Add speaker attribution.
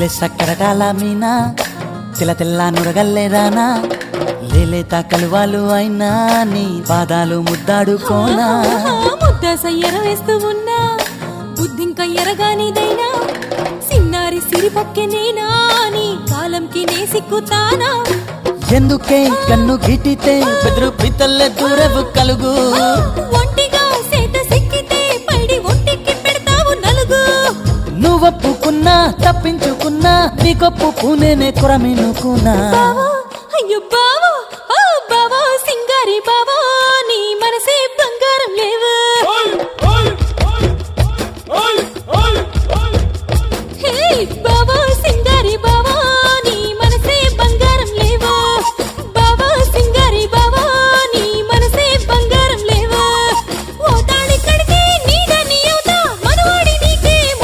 Speaker 1: తెల్లె సక్కరటాల మీనా తెల్ల తెల్ల నురగల్లేదానా లేలేత కలువాలు అయినా నీ పాదాలు ముద్దాడుకోనా
Speaker 2: ముద్ద సయ్యర వేస్తూ ఉన్నా బుద్ధింక ఎరగానిదైనా సిన్నారి సిరిపక్కె నేనా నీ కాలంకి నే సిక్కుతానా
Speaker 1: ఎందుకే కన్ను గిటితే బెదురు పితల్లె దూరవు కలుగు
Speaker 2: ఒంటిగా సేత సిక్కితే పైడి ఒంటికి పెడతావు నలుగు
Speaker 1: నువ్వొప్పుకున్నా తప్పించుకున్నా నీ గొప్పు పూనేనే కొరమినుకున్నా
Speaker 2: బావో అయ్యో బావో ఓ బావో సింగారి బావో